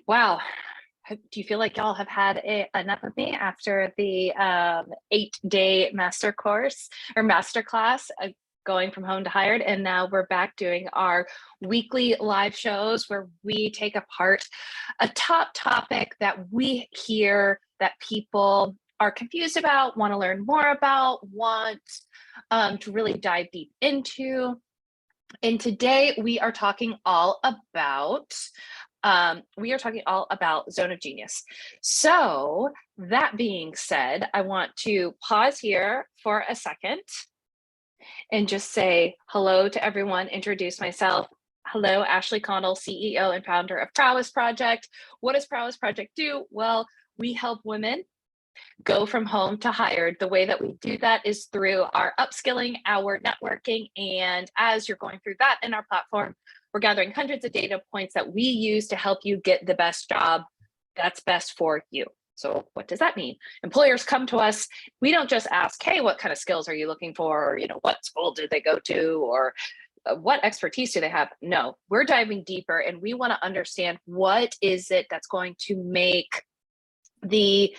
Wow. Do you feel like y'all have had enough of me after the 8-day master course or master class, going from home to hired? And now we're back doing our weekly live shows where we take apart a top topic that we hear that people are confused about, want to learn more about, want to really dive deep into. And today we are talking all about Zone of Genius. So that being said, I want to pause here for a second and just say hello to everyone, introduce myself. Hello, Ashley Connell, CEO and founder of Prowess Project. What does Prowess Project do? Well, we help women go from home to hired. The way that we do that is through our upskilling, our networking, and as you're going through that in our platform, we're gathering hundreds of data points that we use to help you get the best job that's best for you. So what does that mean? Employers come to us. We don't just ask, hey, what kind of skills are you looking for? Or, what school did they go to? Or what expertise do they have? No, we're diving deeper and we want to understand what is it that's going to make the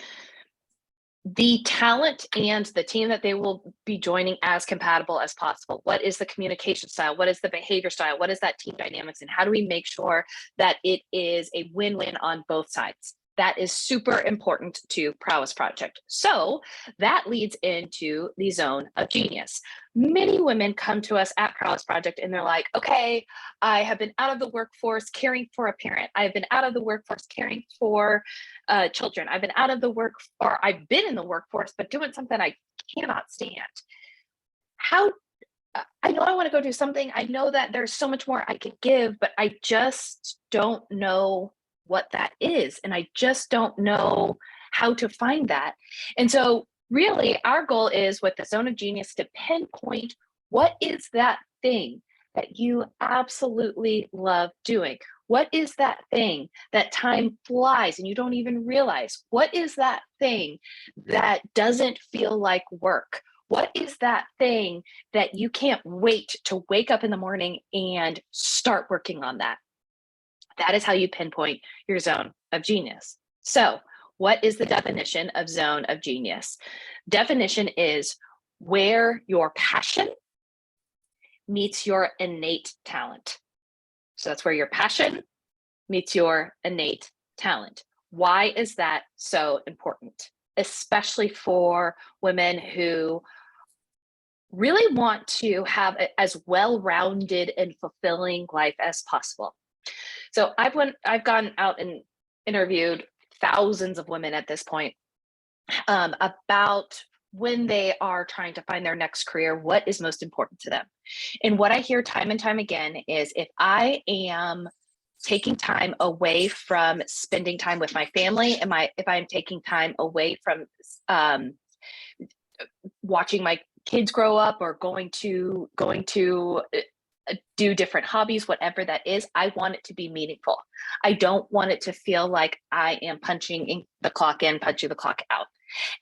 talent and the team that they will be joining as compatible as possible. What is the communication style? What is the behavior style? What is that team dynamics? And how do we make sure that it is a win-win on both sides? That is super important to Prowess Project. So that leads into the Zone of Genius. Many women come to us at Prowess Project and they're like, okay, I have been out of the workforce caring for a parent. I've been out of the workforce caring for children. I've been in the workforce, but doing something I cannot stand. I know I want to go do something. I know that there's so much more I could give, but I just don't know what that is. And I just don't know how to find that. And so really our goal is with the Zone of Genius to pinpoint what is that thing that you absolutely love doing? What is that thing that time flies and you don't even realize? What is that thing that doesn't feel like work? What is that thing that you can't wait to wake up in the morning and start working on that? That is how you pinpoint your Zone of Genius. So what is the definition of Zone of Genius? Definition is where your passion meets your innate talent. So that's where your passion meets your innate talent. Why is that so important? Especially for women who really want to have as well-rounded and fulfilling life as possible. So I've gone out and interviewed thousands of women at this point about when they are trying to find their next career, what is most important to them. And what I hear time and time again is if I am taking time away from spending time with my family, if I'm taking time away from watching my kids grow up or going to do different hobbies, whatever that is, I want it to be meaningful. I don't want it to feel like I am punching the clock in, punching the clock out.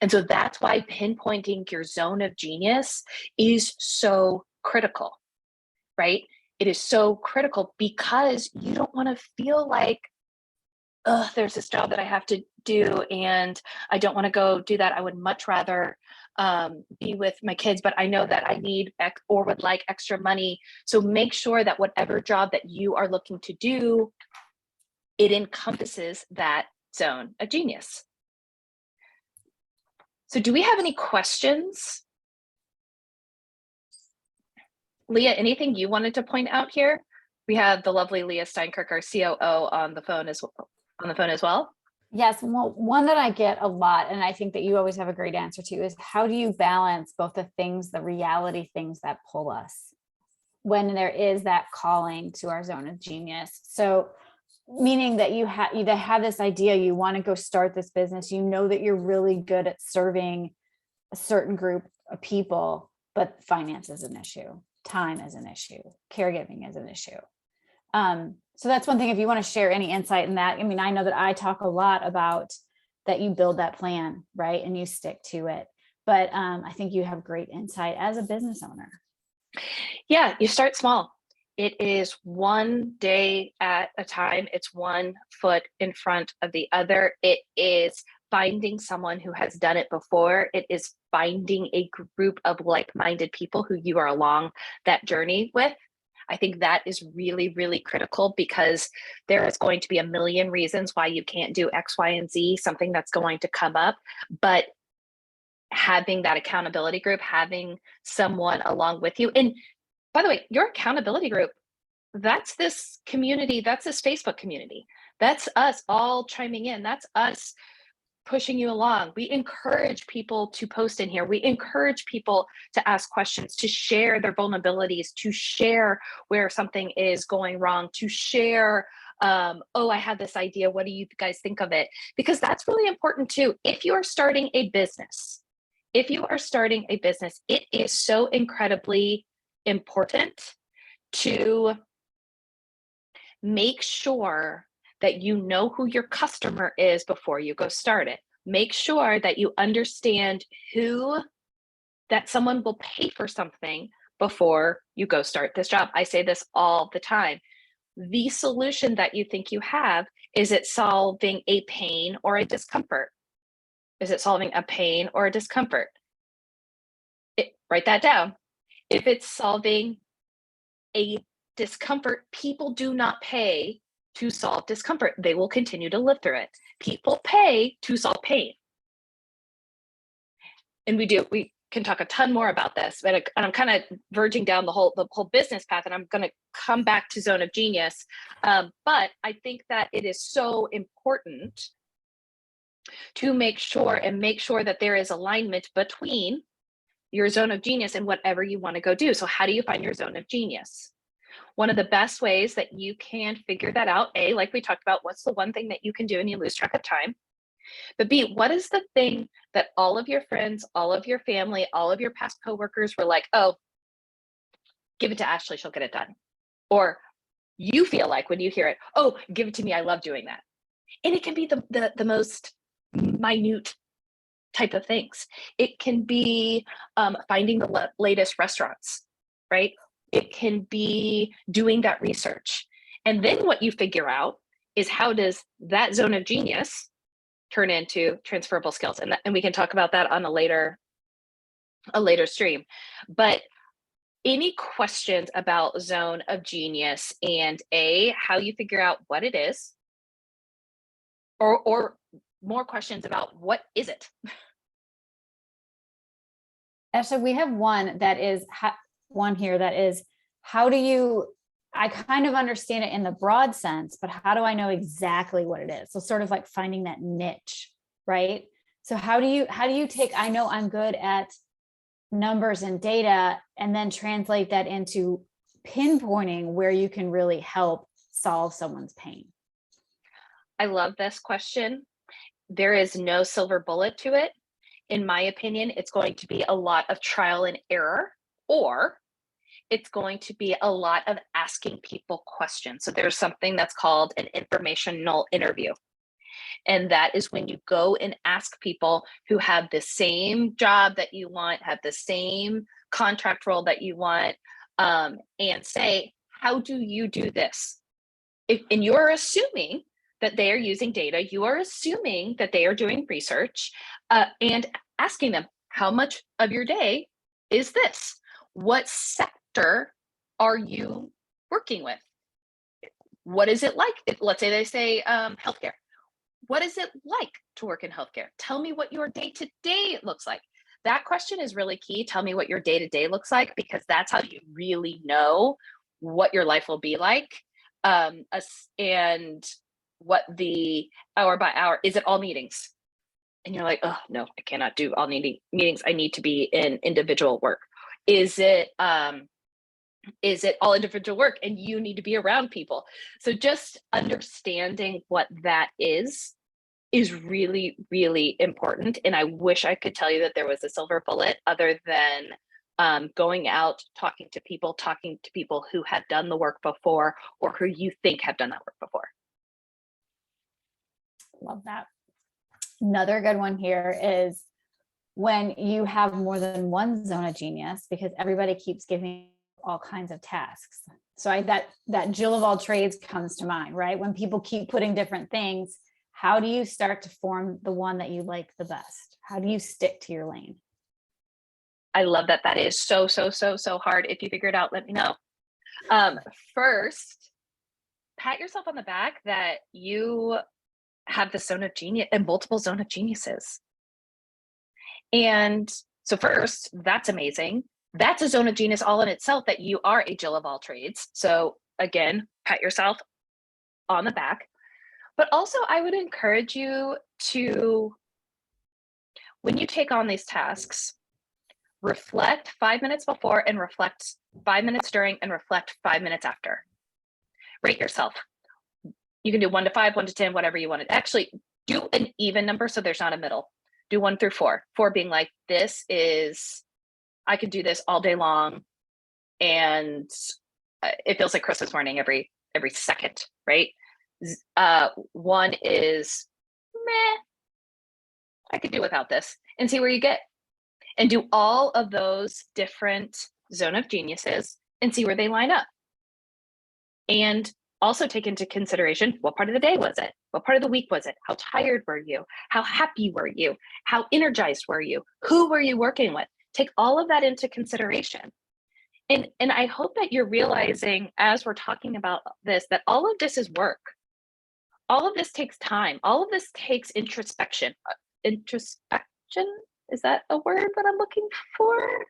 And so that's why pinpointing your Zone of Genius is so critical, right? It is so critical because you don't want to feel like, there's this job that I have to do and I don't want to go do that. I would much rather be with my kids, but I know that I need or would like extra money. So make sure that whatever job that you are looking to do, it encompasses that Zone of Genius. So do we have any questions? Leah, anything you wanted to point out here? We have the lovely Leah Steinkirk, our COO, on the phone as well. Yes, well, one that I get a lot, and I think that you always have a great answer to, is how do you balance both the reality things that pull us when there is that calling to our Zone of Genius? So meaning that you have this idea, you want to go start this business, you know that you're really good at serving a certain group of people, but finance is an issue, time is an issue, caregiving is an issue. So that's one thing, if you want to share any insight in that. I mean, I know that I talk a lot about that you build that plan, right? And you stick to it. But I think you have great insight as a business owner. Yeah, you start small. It is one day at a time. It's one foot in front of the other. It is finding someone who has done it before. It is finding a group of like-minded people who you are along that journey with. I think that is really, really critical, because there is going to be a million reasons why you can't do X, Y, and Z, something that's going to come up. But having that accountability group, having someone along with you. And by the way, your accountability group, that's this community, that's this Facebook community. That's us all chiming in. That's us pushing you along. We encourage people to post in here. We encourage people to ask questions, to share their vulnerabilities, to share where something is going wrong, to share, oh, I had this idea. What do you guys think of it? Because that's really important too. If you are starting a business, it is so incredibly important to make sure that you know who your customer is before you go start it. Make sure that you understand that someone will pay for something before you go start this job. I say this all the time. The solution that you think you have, is it solving a pain or a discomfort? Is it solving a pain or a discomfort? Write that down. If it's solving a discomfort, people do not pay to solve discomfort. They will continue to live through it. People pay to solve pain. And we can talk a ton more about this, but I'm kind of verging down the whole business path, and I'm going to come back to Zone of Genius. But I think that it is so important to make sure that there is alignment between your zone of genius and whatever you want to go do. So how do you find your zone of genius? One of the best ways that you can figure that out, A, like we talked about, what's the one thing that you can do and you lose track of time? But B, what is the thing that all of your friends, all of your family, all of your past coworkers were like, oh, give it to Ashley, she'll get it done. Or you feel like when you hear it, oh, give it to me, I love doing that. And it can be the most minute type of things. It can be finding the latest restaurants, right? It can be doing that research. And then what you figure out is, how does that zone of genius turn into transferable skills? And we can talk about that on a later stream. But any questions about zone of genius, and how you figure out what it is, or more questions about what is it? Ashley, we have one that is how do you, I kind of understand it in the broad sense, but how do I know exactly what it is? So sort of like finding that niche, right? So how do you take, I know I'm good at numbers and data, and then translate that into pinpointing where you can really help solve someone's pain? I love this question. There is no silver bullet to it. In my opinion, it's going to be a lot of trial and error, or it's going to be a lot of asking people questions. So there's something that's called an informational interview. And that is when you go and ask people who have the same job that you want, have the same contract role that you want, and say, how do you do this? And you're assuming that they are using data, you are assuming that they are doing research, and asking them, how much of your day is this? What sector are you working with? What is it like? Let's say they say healthcare. What is it like to work in healthcare? Tell me what your day-to-day looks like. That question is really key. Tell me what your day-to-day looks like, because that's how you really know what your life will be like. And what the hour by hour, is it all meetings? And you're like, oh no, I cannot do all meetings. I need to be in individual work. Is it all individual work and you need to be around people? So just understanding what that is really, really important. And I wish I could tell you that there was a silver bullet, other than going out, talking to people who have done the work before, or who you think have done that work before. Love that. Another good one here is when you have more than one zone of genius, because everybody keeps giving all kinds of tasks. So that Jill of all trades comes to mind, right? When people keep putting different things, how do you start to form the one that you like the best? How do you stick to your lane? I love that. That is so, so, so, so hard. If you figure it out, let me know. First, pat yourself on the back that you have the zone of genius and multiple zone of geniuses. And so first, that's amazing. That's a zone of genius all in itself, that you are a Jill of all trades. So again, pat yourself on the back. But also, I would encourage you to, when you take on these tasks, reflect 5 minutes before and reflect 5 minutes during and reflect 5 minutes after. Rate yourself. You can do 1 to 5, 1 to 10, whatever you want to. Actually, do an even number so there's not a middle. Do 1 through 4. 4 being like, this is, I could do this all day long, and it feels like Christmas morning every second, right? 1 is, meh, I could do without this, and see where you get. And do all of those different zone of geniuses and see where they line up. And also take into consideration, what part of the day was it? What part of the week was it? How tired were you? How happy were you? How energized were you? Who were you working with? Take all of that into consideration. And I hope that you're realizing, as we're talking about this, that all of this is work. All of this takes time. All of this takes introspection. Introspection? Is that a word that I'm looking for?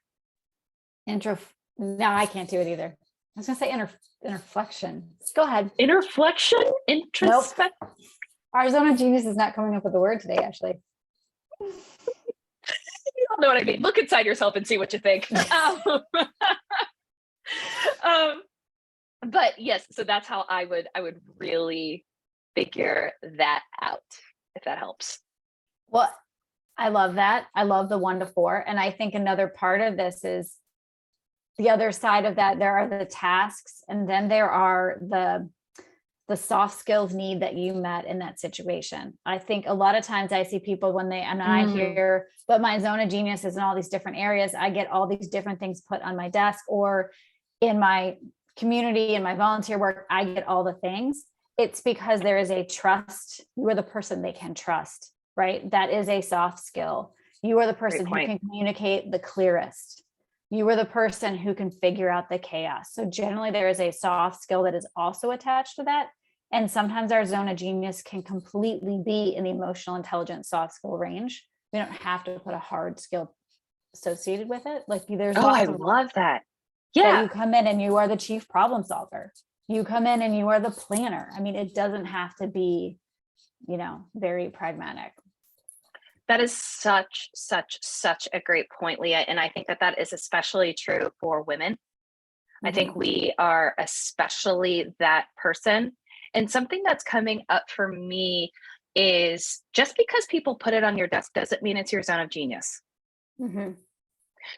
No, I can't do it either. I was gonna say interflection. Go ahead. Interflection? Introspect? Nope. Our zone of genius is not coming up with a word today, Ashley. You don't know what I mean. Look inside yourself and see what you think. But yes, so that's how I would really figure that out, if that helps. Well, I love that. I love the 1 to 4. And I think another part of this is the other side of that. There are the tasks, and then there are the soft skills need that you met in that situation. I think a lot of times I see people when I hear, but my zone of genius is in all these different areas. I get all these different things put on my desk, or in my community, in my volunteer work, I get all the things. It's because there is a trust. You are the person they can trust, right? That is a soft skill. You are the person who can communicate the clearest. You are the person who can figure out the chaos. So generally there is a soft skill that is also attached to that. And sometimes our zone of genius can completely be in the emotional intelligence soft skill range. We don't have to put a hard skill associated with it. Like there's I love that. Yeah. That you come in and you are the chief problem solver. You come in and you are the planner. I mean, it doesn't have to be, very pragmatic. That is such a great point, Leah. And I think that is especially true for women. Mm-hmm. I think we are especially that person. And something that's coming up for me is, just because people put it on your desk doesn't mean it's your zone of genius. Mm-hmm.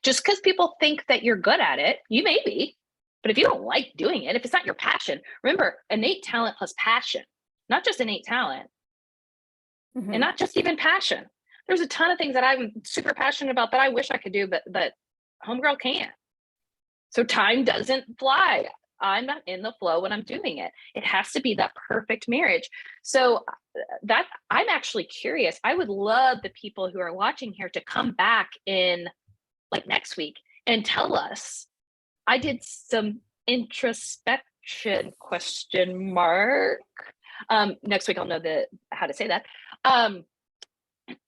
Just because people think that you're good at it, you may be. But if you don't like doing it, if it's not your passion, remember, innate talent plus passion, not just innate talent, mm-hmm. and not just even passion. There's a ton of things that I'm super passionate about that I wish I could do, but homegirl can't. So time doesn't fly. I'm not in the flow when I'm doing it. It has to be that perfect marriage. So that I'm actually curious. I would love the people who are watching here to come back in like next week and tell us, I did some introspection ? Next week I'll know how to say that.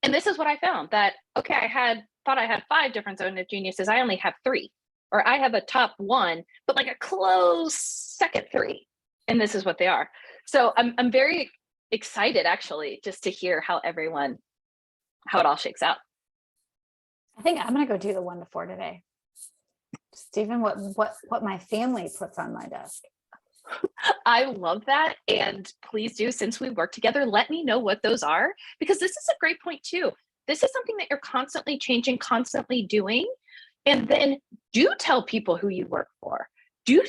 And this is what I found, that, okay, I thought I had 5 different zone of geniuses. I only have 3, or I have a top 1, but like a close second 3. And this is what they are. So I'm very excited, actually, just to hear how it all shakes out. I think I'm going to go do the 1 to 4 today. Stephen, what my family puts on my desk. I love that. And please do, since we work together, let me know what those are, because this is a great point too. This is something that you're constantly changing, constantly doing. And then do tell people who you work for. Do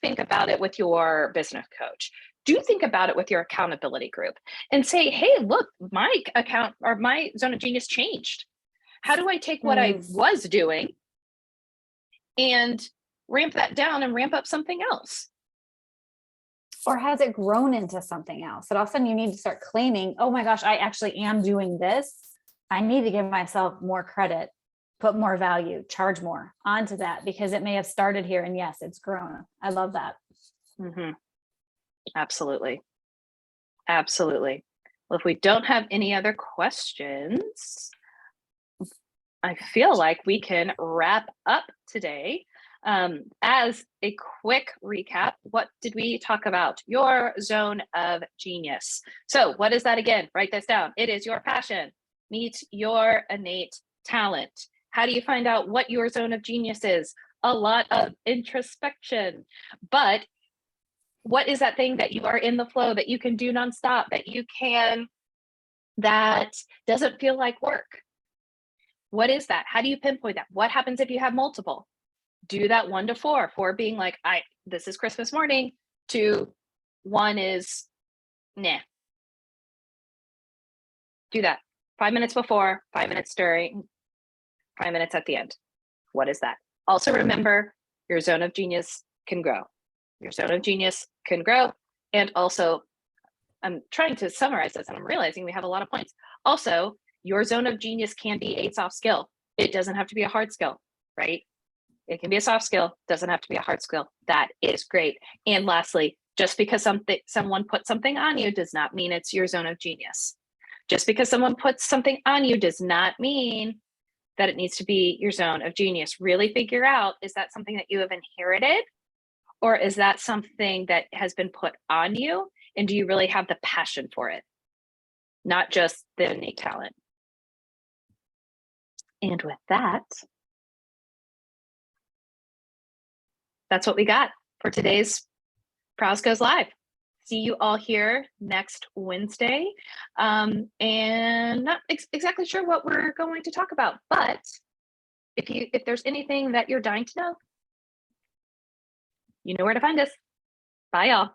think about it with your business coach. Do think about it with your accountability group and say, hey, look, my account or my zone of genius changed. How do I take what I was doing and ramp that down and ramp up something else. Or has it grown into something else that all of a sudden you need to start claiming, oh my gosh, I actually am doing this. I need to give myself more credit, put more value, charge more onto that, because it may have started here and yes, it's grown. I love that. Mm-hmm. Absolutely. Absolutely. Well, if we don't have any other questions, I feel like we can wrap up today. As a quick recap, what did we talk about? Your zone of genius. So what is that again? Write this down. It is your passion meets your innate talent. How do you find out what your zone of genius is? A lot of introspection. But what is that thing that you are in the flow, that you can do nonstop, that doesn't feel like work? What is that? How do you pinpoint that? What happens if you have multiple? Do that 1 to 4, 4 being like, this is Christmas morning, to 1 is nah. Do that 5 minutes before, 5 minutes during, 5 minutes at the end. What is that? Also remember, your zone of genius can grow. Your zone of genius can grow. And also, I'm trying to summarize this and I'm realizing we have a lot of points. Also, your zone of genius can be a soft skill. It doesn't have to be a hard skill, right? It can be a soft skill, doesn't have to be a hard skill. That is great. And lastly, just because someone put something on you does not mean it's your zone of genius. Just because someone puts something on you does not mean that it needs to be your zone of genius. Really figure out, is that something that you have inherited? Or is that something that has been put on you? And do you really have the passion for it? Not just the innate talent. And with that, that's what we got for today's Prowess Goes Live. See you all here next Wednesday. And not exactly sure what we're going to talk about, but if there's anything that you're dying to know, you know where to find us. Bye, y'all.